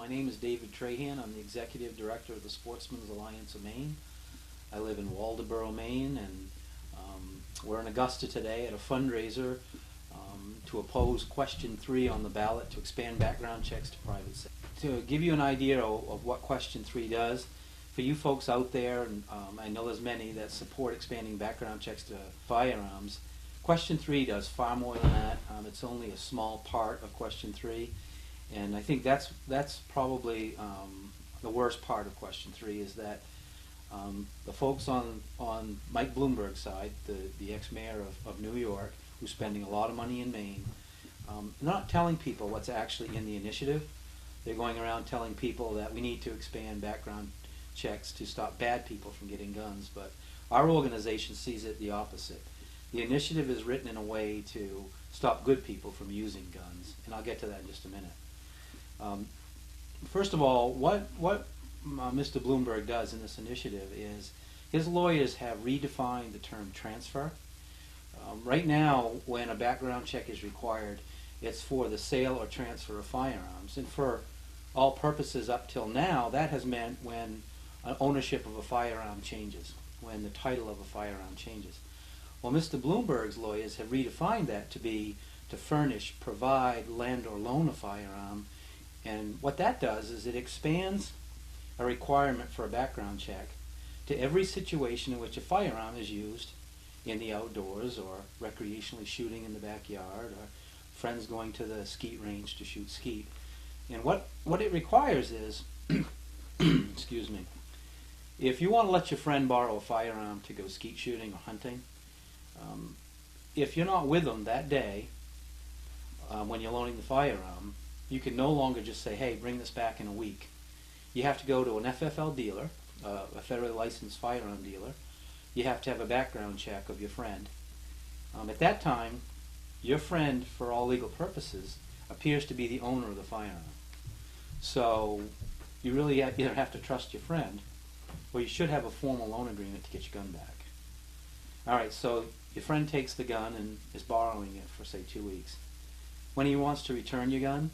My name is David Trahan. I'm the Executive Director of the Sportsman's Alliance of Maine. I live in Waldoboro, Maine, and we're in Augusta today at a fundraiser to oppose Question 3 on the ballot to expand background checks to private sector. To give you an idea of what Question 3 does, for you folks out there, and I know there's many that support expanding background checks to firearms, Question 3 does far more than that. It's only a small part of Question 3. And I think that's probably the worst part of Question 3 is that the folks on Mike Bloomberg's side, the ex-mayor of New York, who's spending a lot of money in Maine, not telling people what's actually in the initiative. They're going around telling people that we need to expand background checks to stop bad people from getting guns, but our organization sees it the opposite. The initiative is written in a way to stop good people from using guns, and I'll get to that in just a minute. First of all, what Mr. Bloomberg does in this initiative is his lawyers have redefined the term transfer. Right now, when a background check is required, it's for the sale or transfer of firearms, and for all purposes up till now, that has meant when ownership of a firearm changes, when the title of a firearm changes. Well, Mr. Bloomberg's lawyers have redefined that to be to furnish, provide, lend, or loan a firearm. And what that does is it expands a requirement for a background check to every situation in which a firearm is used in the outdoors, or recreationally shooting in the backyard, or friends going to the skeet range to shoot skeet. And what it requires is, excuse me, if you want to let your friend borrow a firearm to go skeet shooting or hunting, if you're not with them that day when you're loaning the firearm, you can no longer just say, hey, bring this back in a week. You have to go to an FFL dealer, a federally licensed firearm dealer. You have to have a background check of your friend. At that time, your friend, for all legal purposes, appears to be the owner of the firearm. So you really either have to trust your friend, or you should have a formal loan agreement to get your gun back. All right, so your friend takes the gun and is borrowing it for, say, 2 weeks. When he wants to return your gun,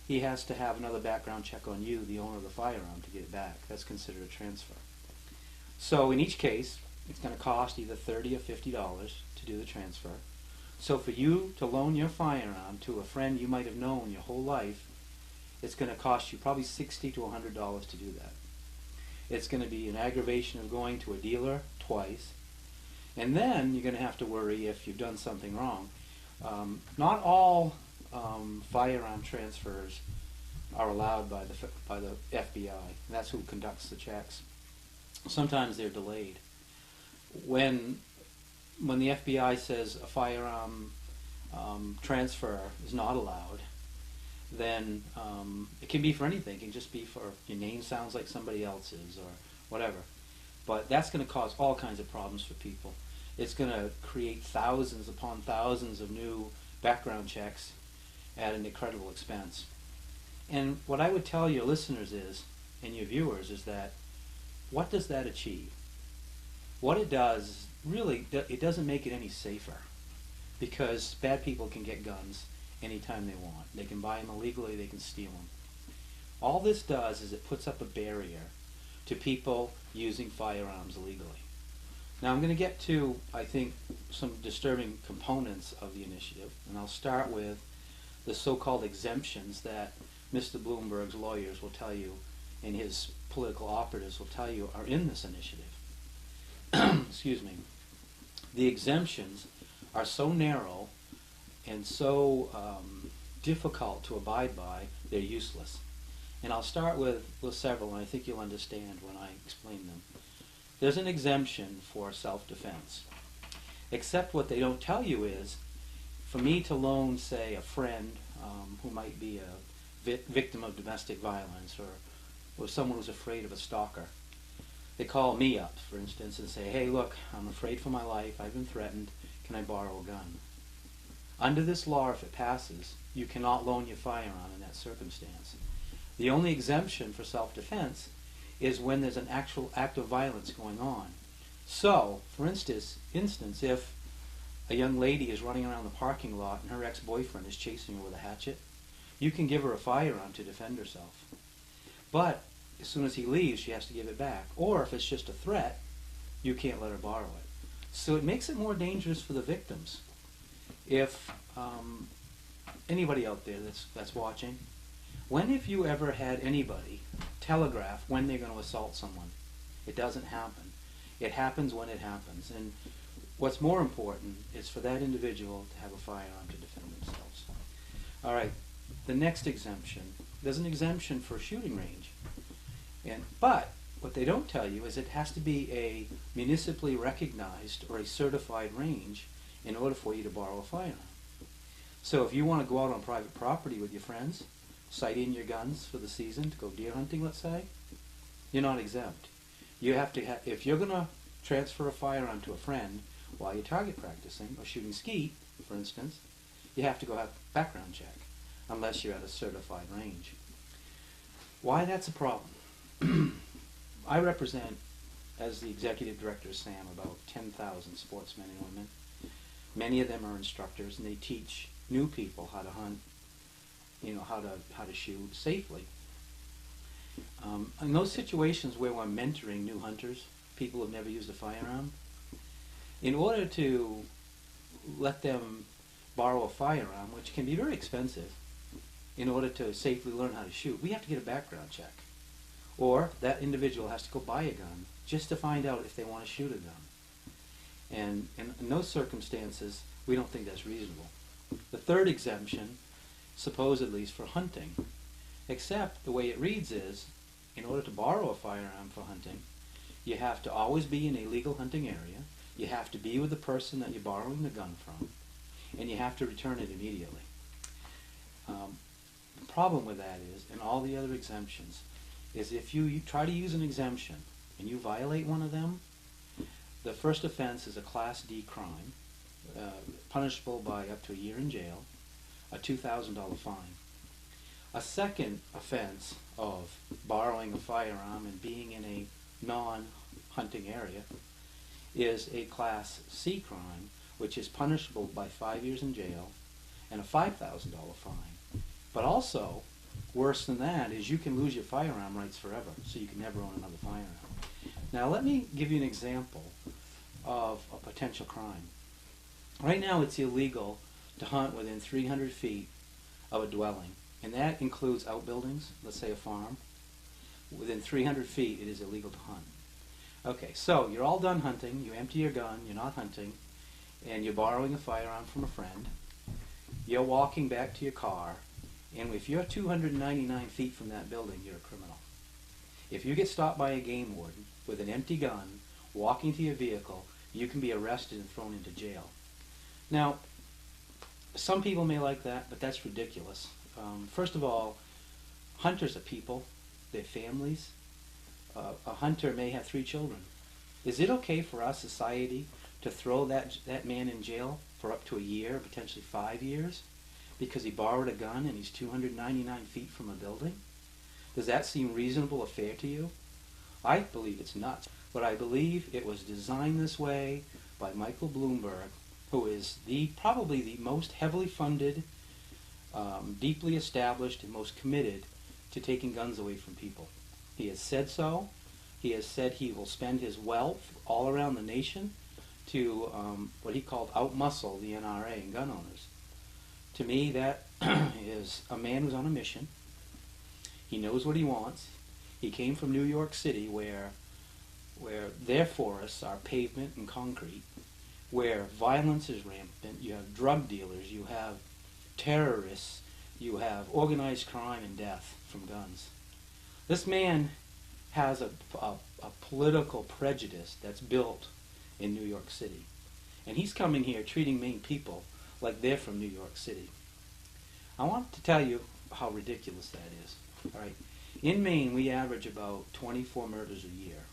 he has to have another background check on you, the owner of the firearm, to get it back. That's considered a transfer. So in each case, it's going to cost either $30 or $50 to do the transfer. So for you to loan your firearm to a friend you might have known your whole life, it's going to cost you probably $60 to $100 to do that. It's going to be an aggravation of going to a dealer twice, and then you're going to have to worry if you've done something wrong. Not all firearm transfers are allowed by the FBI, and that's who conducts the checks. Sometimes they're delayed. When the FBI says a firearm transfer is not allowed, then it can be for anything. It can just be for your name sounds like somebody else's or whatever. But that's going to cause all kinds of problems for people. It's going to create thousands upon thousands of new background checks at an incredible expense. And what I would tell your listeners is, and your viewers, is that what does that achieve? What it does, really, it doesn't make it any safer, because bad people can get guns anytime they want. They can buy them illegally, they can steal them. All this does is it puts up a barrier to people using firearms illegally. Now I'm going to get to, I think, some disturbing components of the initiative, and I'll start with the so-called exemptions that Mr. Bloomberg's lawyers will tell you, and his political operatives will tell you, are in this initiative. Excuse me. The exemptions are so narrow and so difficult to abide by, they're useless. And I'll start with several, and I think you'll understand when I explain them. There's an exemption for self-defense. Except what they don't tell you is, for me to loan, say, a friend who might be a victim of domestic violence, or someone who's afraid of a stalker, they call me up, for instance, and say, hey, look, I'm afraid for my life, I've been threatened, can I borrow a gun? Under this law, if it passes, you cannot loan your firearm in that circumstance. The only exemption for self-defense is when there's an actual act of violence going on. So, for instance, if a young lady is running around the parking lot and her ex-boyfriend is chasing her with a hatchet, You can give her a firearm to defend herself. But as soon as he leaves, she has to give it back. Or if it's just a threat, you can't let her borrow it. So it makes it more dangerous for the victims. If anybody out there that's watching, when have you ever had anybody telegraph when they're going to assault someone? It doesn't happen. It happens when it happens. And what's more important is for that individual to have a firearm to defend themselves. All right, the next exemption. There's an exemption for a shooting range. But what they don't tell you is it has to be a municipally recognized or a certified range in order for you to borrow a firearm. So if you want to go out on private property with your friends, sight in your guns for the season to go deer hunting, let's say, you're not exempt. You have to if you're going to transfer a firearm to a friend while you're target practicing or shooting skeet, for instance, you have to go have a background check unless you're at a certified range. Why that's a problem? I represent, as the executive director of SAM, about 10,000 sportsmen and women. Many of them are instructors, and they teach new people how to hunt, how to shoot safely. In those situations where we're mentoring new hunters, people who've never used a firearm, in order to let them borrow a firearm, which can be very expensive, in order to safely learn how to shoot, we have to get a background check. Or that individual has to go buy a gun just to find out if they want to shoot a gun. And in those circumstances, we don't think that's reasonable. The third exemption, supposedly, is for hunting. Except the way it reads is, in order to borrow a firearm for hunting, you have to always be in a legal hunting area, you have to be with the person that you're borrowing the gun from, and you have to return it immediately. The problem with that is, and all the other exemptions, is if you try to use an exemption and you violate one of them, the first offense is a Class D crime, punishable by up to a year in jail, a $2,000 fine. A second offense of borrowing a firearm and being in a non-hunting area is a Class C crime, which is punishable by 5 years in jail and a $5,000 fine. But also, worse than that is you can lose your firearm rights forever, so you can never own another firearm. Now let me give you an example of a potential crime. Right now it's illegal to hunt within 300 feet of a dwelling, and that includes outbuildings, let's say a farm. Within 300 feet it is illegal to hunt. Okay, so you're all done hunting, you empty your gun, you're not hunting, and you're borrowing a firearm from a friend. You're walking back to your car, and if you're 299 feet from that building, you're a criminal. If you get stopped by a game warden with an empty gun, walking to your vehicle, you can be arrested and thrown into jail. Now, some people may like that, but that's ridiculous. First of all, hunters are people, they're families. A hunter may have 3 children. Is it okay for our society to throw that man in jail for up to a year, potentially 5 years, because he borrowed a gun and he's 299 feet from a building? Does that seem reasonable or fair to you? I believe it's nuts, but I believe it was designed this way by Michael Bloomberg, who is probably the most heavily funded, deeply established, and most committed to taking guns away from people. He has said so. He has said he will spend his wealth all around the nation to what he called outmuscle the NRA and gun owners. To me, that is a man who's on a mission. He knows what he wants. He came from New York City, where their forests are pavement and concrete, where violence is rampant. You have drug dealers, you have terrorists, you have organized crime and death from guns. This man has a political prejudice that's built in New York City. And he's coming here treating Maine people like they're from New York City. I want to tell you how ridiculous that is. All right. In Maine, we average about 24 murders a year,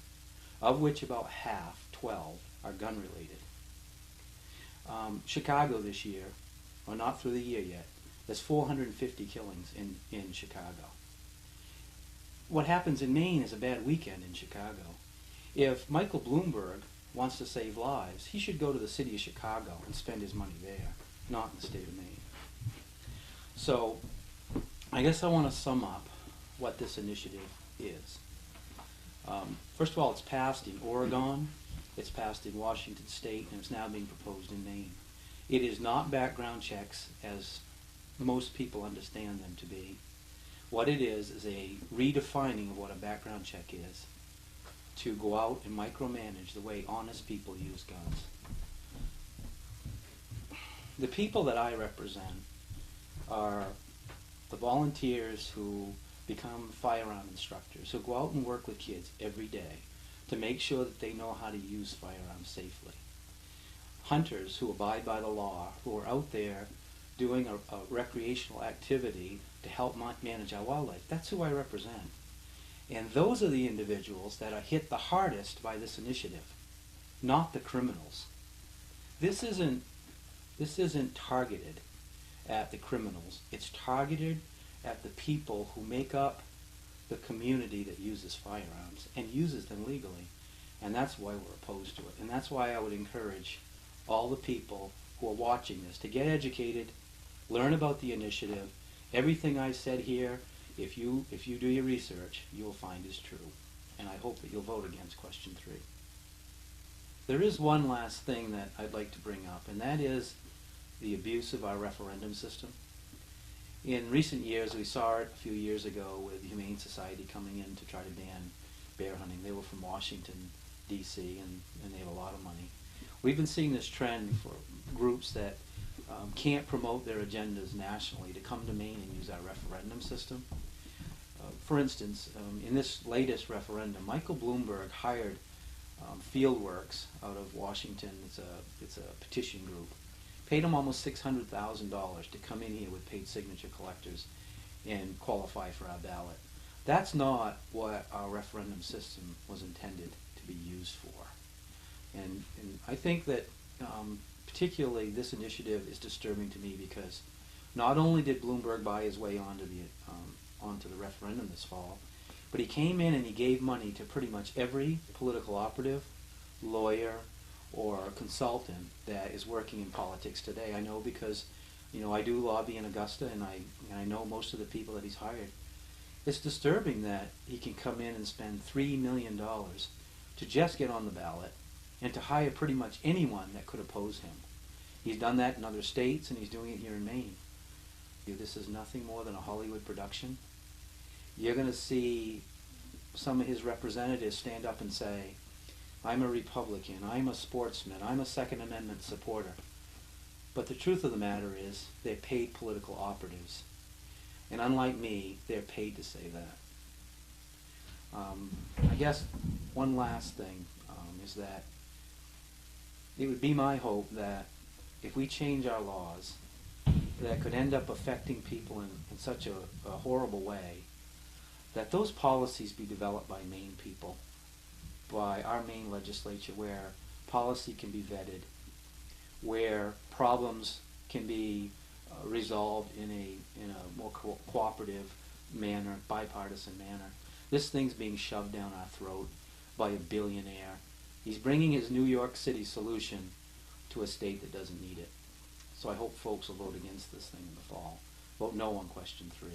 of which about half, 12, are gun-related. Chicago this year, or not through the year yet, there's 450 killings in Chicago. What happens in Maine is a bad weekend in Chicago. If Michael Bloomberg wants to save lives, he should go to the city of Chicago and spend his money there, not in the state of Maine. So I guess I want to sum up what this initiative is. First of all, it's passed in Oregon, it's passed in Washington State, and it's now being proposed in Maine. It is not background checks as most people understand them to be. What it is a redefining of what a background check is, to go out and micromanage the way honest people use guns. The people that I represent are the volunteers who become firearm instructors, who go out and work with kids every day to make sure that they know how to use firearms safely. Hunters who abide by the law, who are out there doing a recreational activity to help manage our wildlife. That's who I represent. And those are the individuals that are hit the hardest by this initiative, not the criminals. This isn't targeted at the criminals. It's targeted at the people who make up the community that uses firearms and uses them legally. And that's why we're opposed to it. And that's why I would encourage all the people who are watching this to get educated, learn about the initiative. Everything I said here, if you do your research, you'll find is true. And I hope that you'll vote against question 3. There is one last thing that I'd like to bring up, and that is the abuse of our referendum system. In recent years, we saw it a few years ago with the Humane Society coming in to try to ban bear hunting. They were from Washington, D.C., and they have a lot of money. We've been seeing this trend for groups that can't promote their agendas nationally to come to Maine and use our referendum system. For instance, in this latest referendum, Michael Bloomberg hired Fieldworks out of Washington. It's a petition group. Paid him almost $600,000 to come in here with paid signature collectors and qualify for our ballot. That's not what our referendum system was intended to be used for. And I think that particularly this initiative is disturbing to me because not only did Bloomberg buy his way onto the referendum this fall, but he came in and he gave money to pretty much every political operative, lawyer, or consultant that is working in politics today. I know because, I do lobby in Augusta, and I know most of the people that he's hired. It's disturbing that he can come in and spend $3 million to just get on the ballot and to hire pretty much anyone that could oppose him. He's done that in other states, and he's doing it here in Maine. This is nothing more than a Hollywood production. You're going to see some of his representatives stand up and say, I'm a Republican, I'm a sportsman, I'm a Second Amendment supporter. But the truth of the matter is, they're paid political operatives. And unlike me, they're paid to say that. I guess one last thing is that it would be my hope that if we change our laws that could end up affecting people in such a horrible way, that those policies be developed by Maine people, by our Maine legislature, where policy can be vetted, where problems can be resolved in a more cooperative manner, bipartisan manner. This thing's being shoved down our throat by a billionaire. He's bringing his New York City solution to a state that doesn't need it. So I hope folks will vote against this thing in the fall. Vote no on question 3.